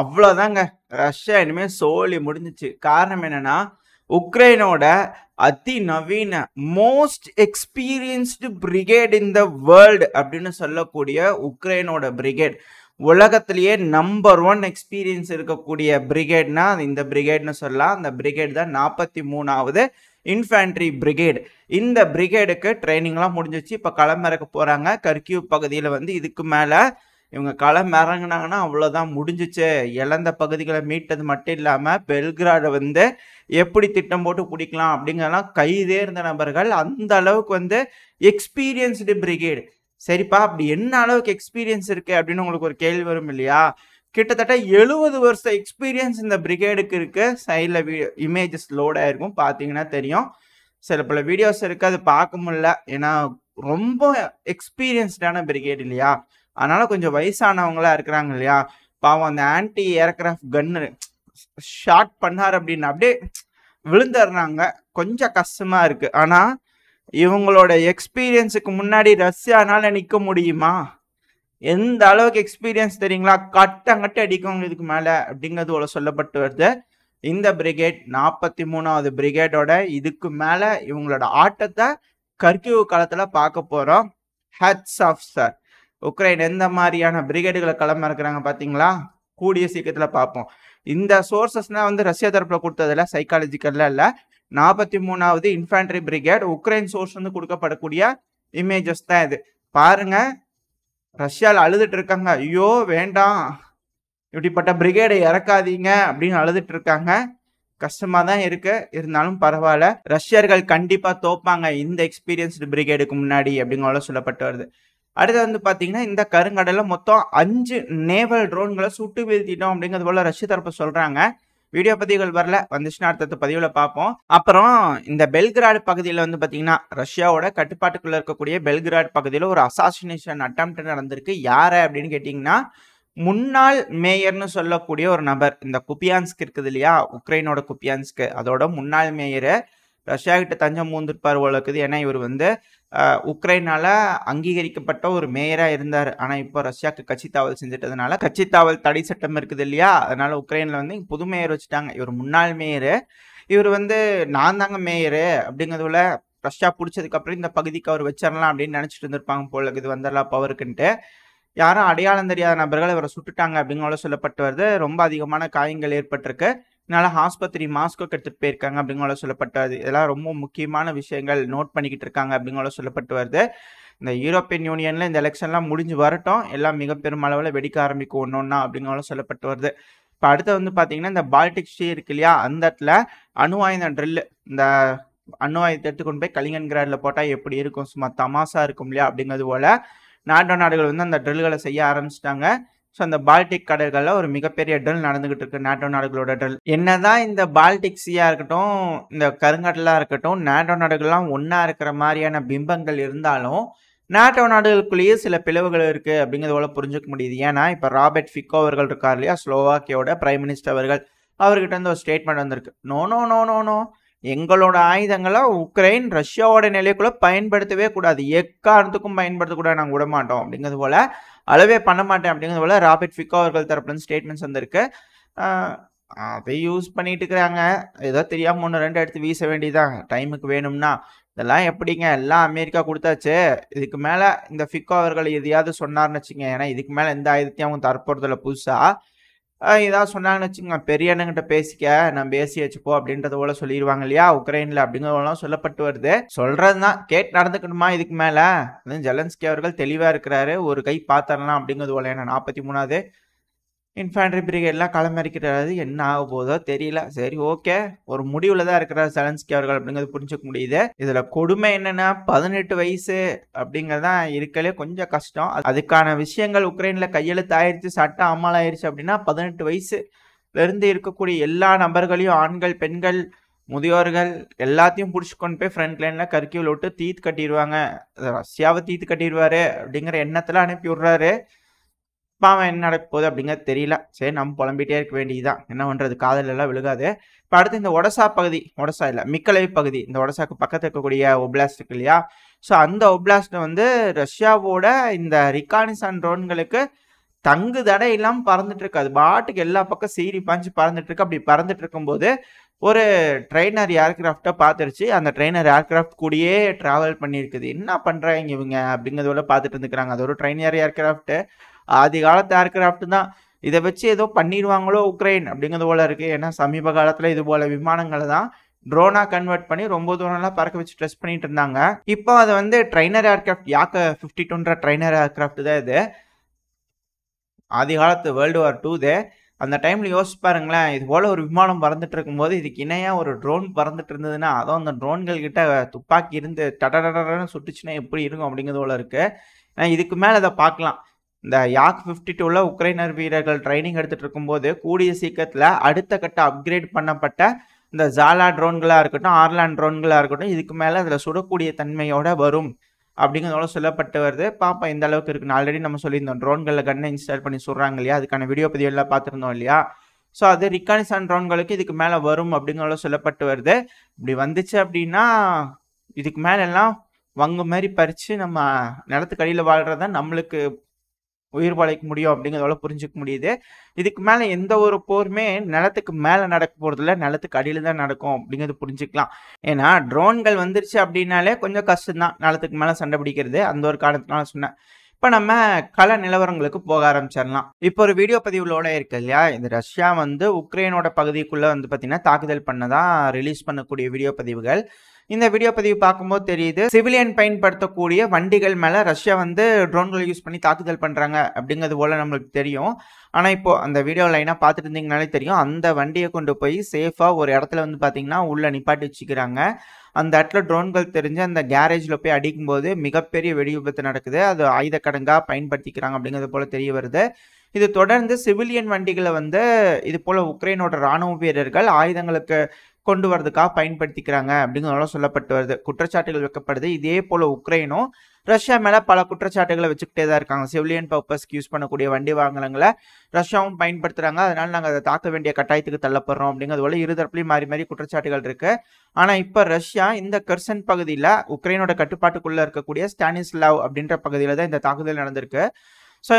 அவ்வளோதாங்க. ரஷ்யா இனிமே சோலி முடிஞ்சுச்சு. காரணம் என்னன்னா, உக்ரைனோட அதிநவீன most experienced brigade in the world அப்படின்னு சொல்லக்கூடிய உக்ரைனோட பிரிகேட். உலகத்திலேயே நம்பர் 1 எக்ஸ்பீரியன்ஸ் இருக்கக்கூடிய பிரிகேட்னா இந்த பிரிகேட்னு சொல்லலாம். அந்த பிரிகேட் தான் 43வது இன்ஃபேண்ட்ரி பிரிகேட். இந்த பிரிகேடுக்கு ட்ரைனிங்லாம் முடிஞ்சிச்சு. இப்போ களமிறக்க போகிறாங்க. கர்கிவ் பகுதியில் வந்து இதுக்கு மேலே இவங்க களம் இறங்கினாங்கன்னா அவ்வளோதான், முடிஞ்சிச்சு. இழந்த பகுதிகளை மீட்டது மட்டும் இல்லாமல் பெல்கிராடை வந்து எப்படி திட்டம் போட்டு பிடிக்கலாம் அப்படிங்கிறலாம் கைதேர்ந்த நபர்கள். அந்த அளவுக்கு வந்து எக்ஸ்பீரியன்ஸ்டு பிரிகேடு. சரிப்பா, அப்படி என்ன அளவுக்கு எக்ஸ்பீரியன்ஸ் இருக்குது அப்படின்னு உங்களுக்கு ஒரு கேள்வி வரும் இல்லையா? கிட்டத்தட்ட 70 வருஷம் எக்ஸ்பீரியன்ஸ் இந்த பிரிகேடுக்கு இருக்குது. சைடில் இமேஜஸ் லோட் ஆகிருக்கும், பார்த்தீங்கன்னா தெரியும். சில பல வீடியோஸ் இருக்குது, அது பார்க்க முடியல. ஏன்னா ரொம்ப எக்ஸ்பீரியன்ஸ்டான பிரிகேட் இல்லையா? அதனால் கொஞ்சம் வயசானவங்களா இருக்கிறாங்க இல்லையா? பாவம் அந்த ஆன்டி ஏர்கிராஃப்ட் கன்னு ஷாட் பண்ணார் அப்படின்னு அப்படியே விழுந்துடுறாங்க. கொஞ்சம் கஷ்டமாக இருக்குது. ஆனால் இவங்களோட எக்ஸ்பீரியன்ஸுக்கு முன்னாடி ரஷ்யானால நிற்க முடியுமா? எந்த அளவுக்கு எக்ஸ்பீரியன்ஸ் தெரியுங்களா? கட்டங்கட்டு அடிக்கவங்க இதுக்கு மேலே அப்படிங்கிறது ஒரு சொல்லப்பட்டு வருது. இந்த பிரிகேட் 43வது பிரிகேடோட இதுக்கு மேலே இவங்களோட ஆட்டத்தை கர்கிவ் களத்தில் பார்க்க போகிறோம். Hats off sir. உக்ரைன் எந்த மாதிரியான பிரிகேடுகளை களமிறக்குறாங்க பார்த்தீங்களா? கூடிய சீக்கிரத்தில் பார்ப்போம். இந்த சோர்சஸ்னால் வந்து ரஷ்யா தரப்பில் கொடுத்ததில்ல, சைக்காலஜிக்கலில் இல்லை. 43வது இன்ஃபேண்ட்ரி பிரிகேட் உக்ரைன் சோர்ஸ் வந்து கொடுக்கப்படக்கூடிய இமேஜஸ் தான் இது. பாருங்க, ரஷ்யாவில் அழுதுட்டு இருக்காங்க. ஐயோ வேண்டாம், இப்படிப்பட்ட பிரிகேடை இறக்காதீங்க அப்படின்னு அழுதுட்டு இருக்காங்க. கஷ்டமாக தான் இருக்கு, இருந்தாலும் பரவாயில்ல. ரஷ்யர்கள் கண்டிப்பாக தோப்பாங்க இந்த எக்ஸ்பீரியன்ஸ்டு பிரிகேடுக்கு முன்னாடி அப்படிங்கிற சொல்லப்பட்டு வருது. அடுத்து வந்து பார்த்தீங்கன்னா, இந்த கருங்கடலில் மொத்தம் 5 நேவல் ட்ரோன்களை சுட்டு வீழ்த்திட்டோம் அப்படிங்கிறது போல ரஷ்ய தரப்பு சொல்கிறாங்க. வீடியோ பதிவுகள் வரல, வந்துச்சுன்னா அடுத்த பதிவில் பார்ப்போம். அப்புறம் இந்த பெல்கிராட் பகுதியில் வந்து பார்த்தீங்கன்னா, ரஷ்யாவோட கட்டுப்பாட்டுக்குள்ளே இருக்கக்கூடிய பெல்கிராட் பகுதியில் ஒரு அசாசினேஷன் அட்டெம்ப்ட் நடந்திருக்கு. யாரை அப்படின்னு கேட்டிங்கன்னா, முன்னாள் மேயர்னு சொல்லக்கூடிய ஒரு நபர். இந்த குப்பியான்ஸ்க் இருக்குது இல்லையா, உக்ரைனோட குப்பியான்ஸ்க்கு, அதோட முன்னாள் மேயரு ரஷ்யா கிட்ட தஞ்சம் மூந்திருப்பார் போல இருக்குது. ஏன்னா இவர் வந்து உக்ரைனால அங்கீகரிக்கப்பட்ட ஒரு மேயராக இருந்தார். ஆனால் இப்போ ரஷ்யாவுக்கு கட்சி தாவல் செஞ்சிட்டதுனால கட்சி தாவல் தடை சட்டம் இருக்குது இல்லையா, அதனால உக்ரைனில் வந்து புது மேயர் வச்சுட்டாங்க. இவர் முன்னாள் மேயரு. இவர் வந்து நான் தாங்க மேயரு அப்படிங்கிறதுல ரஷ்யா பிடிச்சதுக்கப்புறம் இந்த பகுதிக்கு அவர் வச்சிடலாம் அப்படின்னு நினச்சிட்டு இருந்திருப்பாங்க போல இருக்குது, வந்துடலாம் பவருக்குன்ட்டு. யாரும் அடையாளம் தெரியாத நபர்கள் இவரை சுட்டுட்டாங்க அப்படிங்கிற சொல்லப்பட்டு வருது. ரொம்ப அதிகமான காயங்கள் ஏற்பட்டிருக்கு. இதனால ஆஸ்பத்திரி மாஸ்கோக்கு எடுத்துகிட்டு போயிருக்காங்க அப்படிங்கிற சொல்லப்பட்டு வருது. இதெல்லாம் ரொம்ப முக்கியமான விஷயங்கள் நோட் பண்ணிக்கிட்டு இருக்காங்க அப்படிங்கிற சொல்லப்பட்டு வருது. இந்த யூரோப்பியன் யூனியனில் இந்த எலெக்ஷன்லாம் முடிஞ்சு வரட்டும், எல்லாம் மிக பெருமளவில் வெடிக்க ஆரம்பிக்கும் ஒன்றா அப்படிங்கிற சொல்லப்பட்டு வருது. இப்போ அடுத்து வந்து பார்த்தீங்கன்னா, இந்த பால்டிக் சி இருக்கு இல்லையா, அந்த இடத்துல அணு ஆயுத ட்ரில்லு, இந்த அணு ஆயுதத்தை எடுத்துக்கொண்டு போய் கலிங்கன்கிராடில் போட்டால் எப்படி இருக்கும், சும்மா தமாசா இருக்கும் இல்லையா அப்படிங்கிறது போல் நாட்டோ நாடுகள் வந்து அந்த ட்ரில்களை செய்ய ஆரம்பிச்சிட்டாங்க. ஸோ அந்த பால்டிக் கடல்களில் ஒரு மிகப்பெரிய ட்ரில் நடந்துகிட்டு இருக்கு, நாட்டோ நாடுகளோட ட்ரில். என்னதான் இந்த பால்டிக் சீயா இருக்கட்டும், இந்த கருங்கடலாக இருக்கட்டும், நாட்டோ நாடுகள்லாம் ஒன்றா இருக்கிற மாதிரியான பிம்பங்கள் இருந்தாலும் நாட்டோ நாடுகளுக்குள்ளேயே சில பிளவுகள் இருக்குது அப்படிங்கிறது போல புரிஞ்சுக்க முடியுது. ஏன்னா இப்போ ராபர்ட் ஃபிகோ அவர்கள் இருக்கார் இல்லையா, ஸ்லோவாக்கியோட பிரைம் மினிஸ்டர் அவர்கள், அவர்கிட்ட இருந்து ஒரு ஸ்டேட்மெண்ட் வந்திருக்கு. No no no no no, எங்களோட ஆயுதங்களை உக்ரைன் ரஷ்யாவோட நிலைக்குள்ள பயன்படுத்தவே கூடாது, எக்காரணத்துக்கும் பயன்படுத்தக்கூடாது, நாங்கள் விட மாட்டோம் அப்படிங்கிறது போல, அளவே பண்ண மாட்டேன் அப்படிங்கிறது போல ராபர்ட் ஃபிகோ அவர்கள் தரப்புலேருந்து ஸ்டேட்மெண்ட்ஸ் வந்திருக்கு. அதை யூஸ் பண்ணிட்டு இருக்கிறாங்க. ஏதோ தெரியாமல் 1-2 எடுத்து வீச வேண்டியதான் டைமுக்கு வேணும்னா. இதெல்லாம் எப்படிங்க, எல்லாம் அமெரிக்கா கொடுத்தாச்சு. இதுக்கு மேலே இந்த ஃபிகோ அவர்கள் எதையாவது சொன்னார்னு வச்சுங்க, ஏன்னா இதுக்கு மேலே எந்த ஆயுதத்தையும் அவங்க தரப்போறதில்ல புதுசாக. ஏதாவது சொன்னாங்கன்னு வச்சுங்க, பெரிய அண்ணங்கிட்ட பேசிக்க, நான் பேசி வச்சுப்போ அப்படின்றத போல சொல்லிடுவாங்க இல்லையா உக்ரைனில் அப்படிங்கிறதெல்லாம் சொல்லப்பட்டு வருது. சொல்கிறது தான், கேட்டு நடந்துக்கணுமா இதுக்கு மேலே? ஜெலன்ஸ்கி அவர்கள் தெளிவாக இருக்கிறாரு, ஒரு கை பார்த்துடலாம் அப்படிங்கிறது போல. ஏன்னா 43வது இன்ஃபேண்ட்ரி பிரிகேட்லாம் களமிறக்கிறாரு, என்ன ஆக போதோ தெரியல. சரி ஓகே, ஒரு முடிவில் தான் இருக்கிறார் ஜெலன்ஸ்கி அவர்கள் அப்படிங்கிறது புரிஞ்சுக்க முடியுது. இதில் கொடுமை என்னென்னா 18 வயசு அப்படிங்கிறது தான் இருக்கலே கொஞ்சம் கஷ்டம். அதுக்கான விஷயங்கள் உக்ரைனில் கையெழுத்து ஆயிடுச்சு, சட்டம் அமல் ஆயிடுச்சு அப்படின்னா 18 வயசுலேருந்து இருக்கக்கூடிய எல்லா நபர்களையும், ஆண்கள் பெண்கள் முதியோர்கள் எல்லாத்தையும் பிடிச்சி கொண்டு போய் ஃப்ரண்ட் லைனில் கர்கிவில் விட்டு தீத்து கட்டிடுவாங்க. ரஷ்யாவை தீத்து கட்டிடுவார் அப்படிங்கிற எண்ணத்தில் அனுப்பி விட்றாரு. பாவம் என்ன நடக்க போகுது அப்படிங்கிறது தெரியல. சரி, நம்ம புலம்பிகிட்டே இருக்க வேண்டியதுதான், என்ன பண்ணுறது, காதலெல்லாம் விழுகாது. இப்போ அடுத்து இந்த ஒடசா பகுதி, ஒடசா இல்லை மிக்கலை பகுதி, இந்த ஒடசாக்கு பக்கத்தில் இருக்கக்கூடிய ஒப்லாஸ்ட் இருக்கு இல்லையா, ஸோ அந்த ஒப்லாஸ்ட்டை வந்து ரஷ்யாவோட இந்த ரிகானிசான் ட்ரோன்களுக்கு தங்கு தடை இல்லாமல் பறந்துட்டு இருக்கு. அது பாட்டுக்கு எல்லா பக்கம் சீறி பாஞ்சு பறந்துட்டு இருக்கு. அப்படி பறந்துட்டு இருக்கும்போது ஒரு ட்ரெயினர் ஏர்கிராஃப்டை பார்த்துருச்சு. அந்த ட்ரெயினர் ஏர்கிராஃப்ட் கூடயே ட்ராவல் பண்ணியிருக்குது. என்ன பண்ணுறாங்க இவங்க அப்படிங்கிறதோட பார்த்துட்டு இருந்துக்கிறாங்க. அது ஒரு ட்ரெயினர் ஏர்கிராஃப்ட்டு, ஆதி காலத்து ஏர்கிராஃப்ட் தான். இதை வச்சு ஏதோ பண்ணிடுவாங்களோ உக்ரைன் அப்படிங்கிறது போல இருக்கு. ஏன்னா சமீப காலத்தில் இது போல விமானங்களை தான் ட்ரோனா கன்வெர்ட் பண்ணி ரொம்ப தூரம்லாம் பறக்க வச்சு டெஸ்ட் பண்ணிட்டு இருந்தாங்க. இப்போ அது வந்து ட்ரெயினர் ஏர்கிராஃப்ட் யாக்க 52ன்ற ட்ரெயினர் ஏர்கிராஃப்ட் தான் இது. ஆதி காலத்து வேர்ல்டு வார் 2 அந்த டைம்ல யோசிச்சு பாருங்களேன். இது போல ஒரு விமானம் பறந்துட்டு இருக்கும்போது இதுக்கு இணையா ஒரு ட்ரோன் பறந்துட்டு இருந்ததுன்னா, அதுவும் அந்த ட்ரோன்கள் கிட்ட துப்பாக்கி இருந்து டடடடன்னு சுட்டுச்சுன்னா எப்படி இருக்கும் அப்படிங்கிறது போல இருக்கு. இதுக்கு மேல அதை பார்க்கலாம். இந்த யாக் 52ல உக்ரைனர் வீரர்கள் ட்ரைனிங் எடுத்துட்டு இருக்கும்போது கூடிய சீக்கிரத்தில் அடுத்த கட்ட அப்கிரேட் பண்ணப்பட்ட இந்த ஜாலா ட்ரோன்களா இருக்கட்டும், ஆர்லாண்ட் ட்ரோன்களா இருக்கட்டும், இதுக்கு மேல அதுல சுடக்கூடிய தன்மையோட வரும் அப்படிங்கிறதோட சொல்லப்பட்டு வருது. பாப்பா எந்த அளவுக்கு இருக்குன்னு ஆல்ரெடி நம்ம சொல்லியிருந்தோம். ட்ரோன்களில் கன்னை இன்ஸ்டால் பண்ணி சொல்றாங்க இல்லையா, அதுக்கான வீடியோ பதிவு எல்லாம் பார்த்துருந்தோம் இல்லையா. ஸோ அது ரிகானிசன் ட்ரோன்களுக்கு இதுக்கு மேலே வரும் அப்படிங்கிறத சொல்லப்பட்டு வருது. இப்படி வந்துச்சு அப்படின்னா இதுக்கு மேல எல்லாம் வங்கு மாதிரி பறித்து நம்ம நிலத்துக்கு அடியில் வாழ்றதான் நம்மளுக்கு உயிர் பழைக்க முடியும் அப்படிங்கிறதோட புரிஞ்சுக்க முடியுது. இதுக்கு மேலே எந்த ஒரு போருமே நிலத்துக்கு மேலே நடக்க போகிறதில்ல, நிலத்துக்கு அடியில் தான் நடக்கும் அப்படிங்கிறது புரிஞ்சுக்கலாம். ஏன்னா ட்ரோன்கள் வந்துருச்சு அப்படின்னாலே கொஞ்சம் கஷ்டம்தான் நிலத்துக்கு மேலே சண்டை பிடிக்கிறது. அந்த ஒரு காரணத்தினால சொன்னேன். இப்போ நம்ம கள நிலவரங்களுக்கு போக ஆரம்பிச்சிடலாம். இப்போ ஒரு வீடியோ பதிவுகளோட இருக்கு இல்லையா, இந்த ரஷ்யா வந்து உக்ரைனோட பகுதிக்குள்ளே வந்து பார்த்தீங்கன்னா தாக்குதல் பண்ணதான் ரிலீஸ் பண்ணக்கூடிய வீடியோ பதிவுகள். இந்த வீடியோ பதிவு பார்க்கும்போது தெரியுது, சிவிலியன் பயன்படுத்தக்கூடிய வண்டிகள் மேலே ரஷ்யா வந்து ட்ரோன்களை யூஸ் பண்ணி தாக்குதல் பண்ணுறாங்க அப்படிங்கிறது போல் நம்மளுக்கு தெரியும். ஆனால் இப்போ அந்த வீடியோ லைனாக பார்த்துட்டு இருந்தீங்கனாலே தெரியும், அந்த வண்டியை கொண்டு போய் சேஃபாக ஒரு இடத்துல வந்து பார்த்தீங்கன்னா உள்ளே நிப்பாட்டி வச்சுக்கிறாங்க. அந்த இடத்துல ட்ரோன்கள் தெரிஞ்சு அந்த கேரேஜில் போய் அடிக்கும்போது மிகப்பெரிய வெடி விபத்து நடக்குது. அது ஆயுத கடங்காக பயன்படுத்திக்கிறாங்க அப்படிங்கிறது போல் தெரிய வருது. இது தொடர்ந்து சிவிலியன் வண்டிகளை வந்து இது போல் உக்ரைனோட இராணுவ வீரர்கள் ஆயுதங்களுக்கு கொண்டு வரதுக்காக பயன்படுத்திக்கிறாங்க அப்படிங்கிறதோட சொல்லப்பட்டு வருது. குற்றச்சாட்டுகள் வைக்கப்படுது. இதே போல் உக்ரைனும் ரஷ்யா மேலே பல குற்றச்சாட்டுகளை வச்சுக்கிட்டே தான் இருக்காங்க. சிவிலியன் பர்பஸ்க்கு யூஸ் பண்ணக்கூடிய வண்டி வாகனங்களை ரஷ்யாவும் பயன்படுத்துகிறாங்க, அதனால நாங்கள் அதை தாக்க வேண்டிய கட்டாயத்துக்கு தள்ளப்படுறோம் அப்படிங்கிறது போல இருதரப்புலையும் மாறி மாறி குற்றச்சாட்டுகள் இருக்கு. ஆனால் இப்போ ரஷ்யா இந்த கெர்சன் பகுதியில் உக்ரைனோட கட்டுப்பாட்டுக்குள்ளே இருக்கக்கூடிய ஸ்டானிஸ்லாவ் அப்படின்ற பகுதியில் தான் இந்த தாக்குதல் நடந்திருக்கு. ஸோ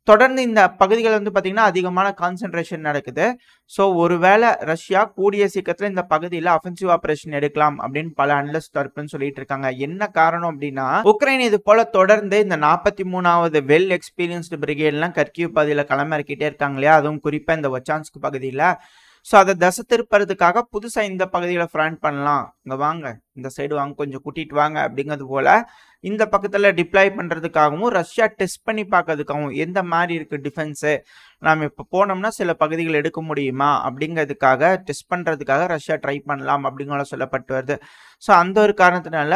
தொடர்ந்து இந்த பகுதிகள் வந்து பார்த்தீங்கன்னா அதிகமான கான்சென்ட்ரேஷன் நடக்குது. ஸோ ஒருவேளை ரஷ்யா கூடிய சீக்கிரத்தில் இந்த பகுதியில் அஃபென்சிவ் ஆபரேஷன் எடுக்கலாம் அப்படின்னு பல அனலிஸ்ட் தரப்புன்னு சொல்லிட்டு இருக்காங்க. என்ன காரணம் அப்படின்னா, உக்ரைன் இது போல தொடர்ந்து இந்த 43வது வெல் எக்ஸ்பீரியன்ஸ்டு பிரிகேட்லாம் கர்கிவ் பகுதியில் களமிறக்கிட்டே இருக்காங்க இல்லையா, அதுவும் குறிப்பாக இந்த வச்சான்ஸ்க் பகுதியில். ஸோ அதை தசை திருப்பறதுக்காக புதுசாக இந்த பகுதியில் ஃப்ராண்ட் பண்ணலாம், இங்கே வாங்க இந்த சைடு வாங்க கொஞ்சம் கூட்டிகிட்டு வாங்க அப்படிங்கிறது போல் இந்த பக்கத்தில் டிப்ளாய் பண்ணுறதுக்காகவும் ரஷ்யா டெஸ்ட் பண்ணி பார்க்கறதுக்காகவும் எந்த மாதிரி இருக்குது டிஃபென்ஸு, நாம் இப்போ போனோம்னா சில பகுதிகள் எடுக்க முடியுமா அப்படிங்கிறதுக்காக டெஸ்ட் பண்ணுறதுக்காக ரஷ்யா ட்ரை பண்ணலாம் அப்படிங்கிற சொல்லப்பட்டு வருது. ஸோ அந்த ஒரு காரணத்தினால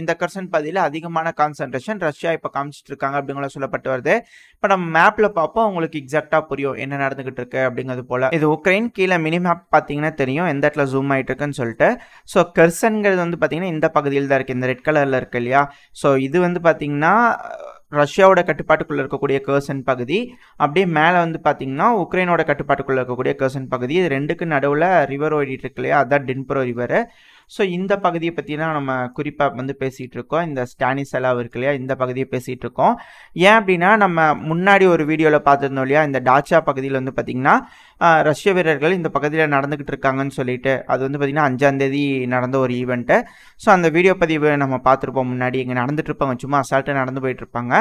இந்த கர்சன் பகுதியில் அதிகமான கான்சன்ட்ரேஷன் ரஷ்யா இப்போ காமிச்சிட்டு இருக்காங்க அப்படிங்கிற சொல்லப்பட்டு வருது. இப்போ நம்ம மேப்பில் பார்ப்போம், உங்களுக்கு எக்ஸாக்டாக புரியும் என்ன நடந்துகிட்டு இருக்கு அப்படிங்கிறது போல். இது உக்ரைன், கீழே மினி மேப் பார்த்தீங்கன்னா தெரியும் எந்த இடத்துல ஜூம் ஆகிட்டு இருக்குன்னு சொல்லிட்டு. ஸோ கர்சன்கிறது வந்து பார்த்தீங்கன்னா இந்த பகுதியில் தான் இருக்குது, இந்த ரெட் கலரில் இருக்கு இல்லையா. ஸோ இது வந்து பார்த்தீங்கன்னா ரஷ்யாவோட கட்டுப்பாட்டுக்குள்ளே இருக்கக்கூடிய கர்சன் பகுதி. அப்படியே மேலே வந்து பார்த்தீங்கன்னா உக்ரைனோட கட்டுப்பாட்டுக்குள்ளே இருக்கக்கூடிய கர்சன் பகுதி. இது ரெண்டுக்கு நடுவில் ரிவர் ஓடிட்டு இருக்கு இல்லையா, அதான் டின்ப்ரோ ரிவர். ஸோ இந்த பகுதியை பற்றி தான் நம்ம குறிப்பாக வந்து பேசிகிட்டு இருக்கோம். இந்த ஸ்டானிஸ்லாவ் இருக்கு இல்லையா, இந்த பகுதியை பேசிகிட்டு இருக்கோம். ஏன் அப்படின்னா நம்ம முன்னாடி ஒரு வீடியோவில் பார்த்துருந்தோம் இல்லையா, இந்த டாச்சா பகுதியில் வந்து பார்த்திங்கன்னா ரஷ்ய வீரர்கள் இந்த பகுதியில் நடந்துக்கிட்டு இருக்காங்கன்னு சொல்லிட்டு, அது வந்து பார்த்திங்கன்னா 5ஆம் தேதி நடந்த ஒரு ஈவெண்ட்டு. ஸோ அந்த வீடியோ பதிவு நம்ம பார்த்துருப்போம் முன்னாடி, இங்கே நடந்துட்டு இருப்பாங்க, சும்மா அசால்ட்டாக நடந்து போயிட்டு இருப்பாங்க.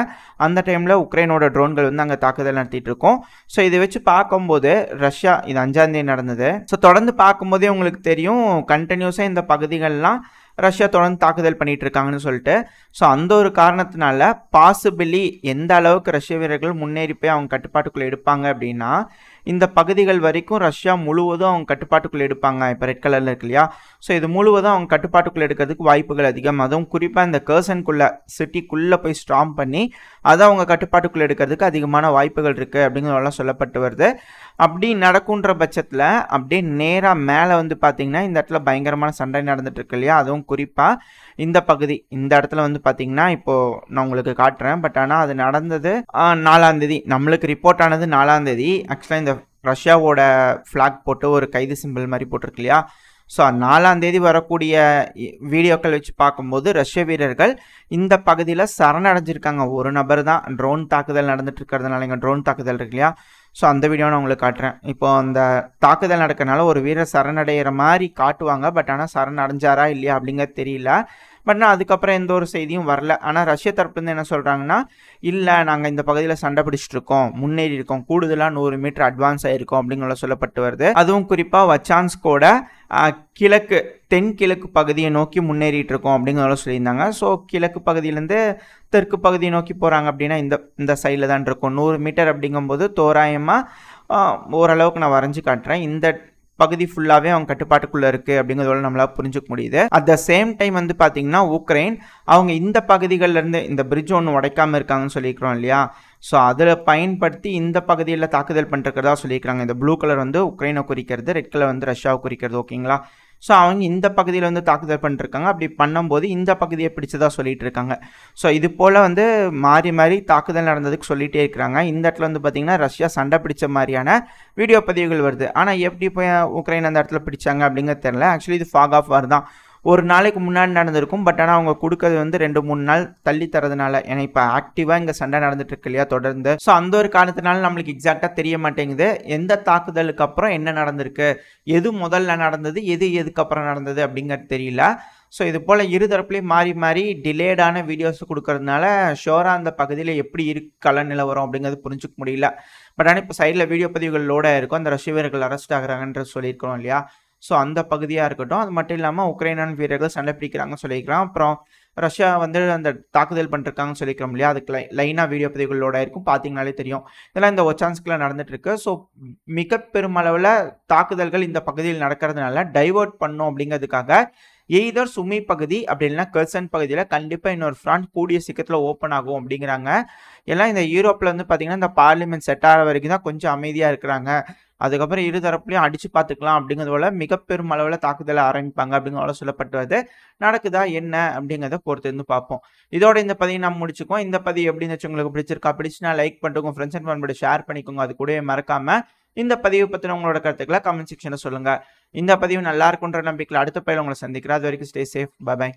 அந்த டைமில் உக்ரைனோட ட்ரோன்கள் வந்து அங்கே தாக்குதல் நடத்திட்டு இருக்கோம். ஸோ இதை வச்சு பார்க்கும்போது ரஷ்யா இது 5ஆம் தேதி நடந்தது. ஸோ தொடர்ந்து பார்க்கும்போதே உங்களுக்கு தெரியும் கண்டினியூஸாக இந்த பகுதிகள்லாம் ரஷ்யா தொடர்ந்து தாக்குதல் பண்ணிட்டு இருக்காங்கன்னு சொல்லிட்டு. ஸோ அந்த ஒரு காரணத்தினால பாசிபிளி எந்த அளவுக்கு ரஷ்ய வீரர்கள் முன்னேறி போய் அவங்க கட்டுப்பாட்டுக்குள்ளே எடுப்பாங்க அப்படின்னா, இந்த பகுதிகள் வரைக்கும் ரஷ்யா முழுவதும் அவங்க கட்டுப்பாட்டுக்குள்ளே எடுப்பாங்க. இப்போ ரெட் கலரில் இருக்கு இல்லையா, ஸோ இது முழுவதும் அவங்க கட்டுப்பாட்டுக்குள்ளே எடுக்கிறதுக்கு வாய்ப்புகள் அதிகம். அதுவும் குறிப்பாக இந்த கர்சனுக்குள்ளே சிட்டிக்குள்ளே போய் ஸ்ட்ராங் பண்ணி அதை அவங்க கட்டுப்பாட்டுக்குள்ளே எடுக்கிறதுக்கு அதிகமான வாய்ப்புகள் இருக்குது அப்படிங்கிறதெல்லாம் சொல்லப்பட்டு வருது. அப்படி நடக்குன்ற பட்சத்தில் அப்படியே நேராக மேலே வந்து பார்த்திங்கன்னா இந்த இடத்துல பயங்கரமான சண்டை நடந்துட்டு இருக்கு இல்லையா, அதுவும் குறிப்பாக இந்த பகுதி, இந்த இடத்துல வந்து பார்த்திங்கன்னா இப்போது நான் உங்களுக்கு காட்டுறேன். பட் ஆனால் அது நடந்தது 4ஆம் தேதி, நம்மளுக்கு ரிப்போர்ட் ஆனது 4ஆம் தேதி. ஆக்சுவலாக இந்த ரஷ்யாவோட ஃப்ளாக் போட்டு ஒரு கைது சிம்பிள் மாதிரி போட்டிருக்கு இல்லையா, ஸோ 4ஆம் தேதி வரக்கூடிய வீடியோக்கள் வச்சு பார்க்கும்போது ரஷ்ய வீரர்கள் இந்த பகுதியில் சரணடைஞ்சிருக்காங்க. ஒரு நபர் தான். ட்ரோன் தாக்குதல் நடந்துட்டு இருக்கிறதுனால இங்கே ட்ரோன் தாக்குதல் இருக்கு இல்லையா, ஸோ அந்த வீடியோ நான் உங்களுக்கு காட்டுறேன். இப்போ அந்த தாக்குதல் நடக்கிறனால ஒரு வீரர் சரணடைகிற மாதிரி காட்டுவாங்க. பட் ஆனால் சரணடைஞ்சாரா இல்லையா அப்படிங்கிறது தெரியல. பட் நான் அதுக்கப்புறம் எந்த ஒரு செய்தியும் வரல. ஆனால் ரஷ்ய தரப்புலேருந்து என்ன சொல்கிறாங்கன்னா, இல்லை நாங்கள் இந்த பகுதியில் சண்டை பிடிச்சிட்டு இருக்கோம், முன்னேறி இருக்கோம், கூடுதலாக 100 மீட்டர் அட்வான்ஸ் ஆகிருக்கோம் அப்படிங்கிற சொல்லப்பட்டு வருது. அதுவும் குறிப்பாக வச்சான்ஸ்கோட கிழக்கு தென்கிழக்கு பகுதியை நோக்கி முன்னேறிட்டு இருக்கோம் அப்படிங்கிறத சொல்லியிருந்தாங்க. ஸோ கிழக்கு பகுதியிலேருந்து தெற்கு பகுதியை நோக்கி போகிறாங்க அப்படின்னா இந்த சைடில் தான் இருக்கும். 100 மீட்டர் அப்படிங்கும்போது தோராயமாக ஓரளவுக்கு நான் வரைஞ்சி காட்டுறேன். இந்த பகுதி ஃபுல்லாகவே அவங்க கட்டுப்பாட்டுக்குள்ளே இருக்குது அப்படிங்கிறதோட நம்மளால் புரிஞ்சுக்க முடியுது. அட் த சேம் டைம் வந்து பார்த்திங்கன்னா உக்ரைன் அவங்க இந்த பகுதிகளிலேருந்து இந்த பிரிட்ஜ் ஒன்று உடைக்காமல் இருக்காங்கன்னு சொல்லியிருக்கிறோம் இல்லையா, ஸோ அதில் பயன்படுத்தி இந்த பகுதியில் தாக்குதல் பண்ணிருக்கிறதா சொல்லியிருக்கிறாங்க. இந்த ப்ளூ கலர் வந்து உக்ரைனை குறிக்கிறது, ரெட் கலர் வந்து ரஷ்யாவை குறிக்கிறது. ஓகேங்களா, ஸோ அவங்க இந்த பகுதியில் வந்து தாக்குதல் பண்ணிருக்காங்க. அப்படி பண்ணும்போது இந்த பகுதியை பிடிச்சதா சொல்லிட்டு இருக்காங்க. ஸோ இது போல் வந்து மாறி மாறி தாக்குதல் நடந்ததுக்கு சொல்லிகிட்டே இருக்கிறாங்க. இந்த இடத்துல வந்து பார்த்திங்கன்னா ரஷ்யா சண்டை பிடிச்ச மாதிரியான வீடியோ பதிவுகள் வருது. ஆனால் எப்படி போய் உக்ரைன் அந்த இடத்துல பிடிச்சாங்க அப்படிங்கிறது தெரியல. ஆக்சுவலி இது ஃபாக் ஆஃப் வார் தான். ஒரு நாளைக்கு முன்னாடி நடந்திருக்கும். பட் ஆனால் அவங்க கொடுக்கறது வந்து 2-3 நாள் தள்ளி தரதுனால, ஏன்னா இப்போ ஆக்டிவாக இங்கே சண்டை நடந்துட்டு இருக்கு இல்லையா தொடர்ந்து. ஸோ அந்த ஒரு காரணத்தினால நம்மளுக்கு எக்ஸாக்டாக தெரிய மாட்டேங்குது எந்த தாக்குதலுக்கு அப்புறம் என்ன நடந்திருக்கு, எது முதல்ல நடந்தது, எதுக்கப்புறம் நடந்தது அப்படிங்கிறது தெரியல. ஸோ இது போல் இருதரப்புலையும் மாறி மாறி டிலேடான வீடியோஸ் கொடுக்கறதுனால ஷோராக அந்த பகுதியில் எப்படி கள நிலவரம் அப்படிங்கிறது புரிஞ்சுக்க முடியல. பட் ஆனால் இப்போ சைடில் வீடியோ பதிவுகள் லோடாக இருக்கும். அந்த ரஷ்ய வீரர்கள் அரெஸ்ட் ஆகுறாங்கன்ற சொல்லியிருக்கிறோம் இல்லையா, ஸோ அந்த பகுதியாக இருக்கட்டும். அது மட்டும் இல்லாமல் உக்ரைனான வீரர்கள் சண்டை பிடிக்கிறாங்கன்னு சொல்லியிருக்கிறோம். அப்புறம் ரஷ்யா வந்து அந்த தாக்குதல் பண்ணிருக்காங்கன்னு சொல்லிக்கிறோம் இல்லையா, அதுக்கு லைனாக வீடியோ பதிவுகளோட இருக்கும், பார்த்தீங்கனாலே தெரியும். இதெல்லாம் இந்த ஒச்சான்ஸ்கில் நடந்துட்டு இருக்கு. ஸோ மிக பெருமளவில் தாக்குதல்கள் இந்த பகுதியில் நடக்கிறதுனால டைவர்ட் பண்ணும் அப்படிங்கிறதுக்காக எய்தர் சுமி பகுதி அப்படி இல்லைன்னா கெர்சன் பகுதியில் கண்டிப்பாக இன்னொரு ஃப்ரண்ட் கூடிய சீக்கிரத்தில் ஓப்பன் ஆகும் அப்படிங்கிறாங்க. எல்லாம் இந்த யூரோப்பில் வந்து பார்த்தீங்கன்னா இந்த பார்லிமெண்ட் செட் ஆகிற வரைக்கும் தான் கொஞ்சம் அமைதியாக இருக்கிறாங்க. அதுக்கப்புறம் இரு தரப்புலையும் அடிச்சு பார்த்துக்கலாம் அப்படிங்கிறதோட மிக பெரும் அளவில் தாக்குதலை ஆரம்பிப்பாங்க அப்படிங்கிறத சொல்லப்பட்டுவது. நடக்குதா என்ன அப்படிங்கிறத பொறுத்து இருந்து பார்ப்போம். இதோட இந்த பதிவை நம்ம முடிச்சுக்கோம். இந்த பதிவு எப்படின்னு வச்சு உங்களுக்கு பிடிச்சிருக்கா, பிடிச்சுனா லைக் பண்ணிட்டு ஃப்ரெண்ட்ஸ் அண்ட் ஃபேமிலியோட ஷேர் பண்ணிக்கோங்க. அது கூடவே மறக்காம இந்த பதிவு பற்றின உங்களோட கருத்துக்களை கமெண்ட் செக்ஷனில் சொல்லுங்க. இந்த பதிவு நல்லா இருக்குன்ற நம்பிக்கையில் அடுத்த பதிவில் உங்களை சந்திக்கிறேன். அது வரைக்கும் ஸ்டே சேஃப். By by.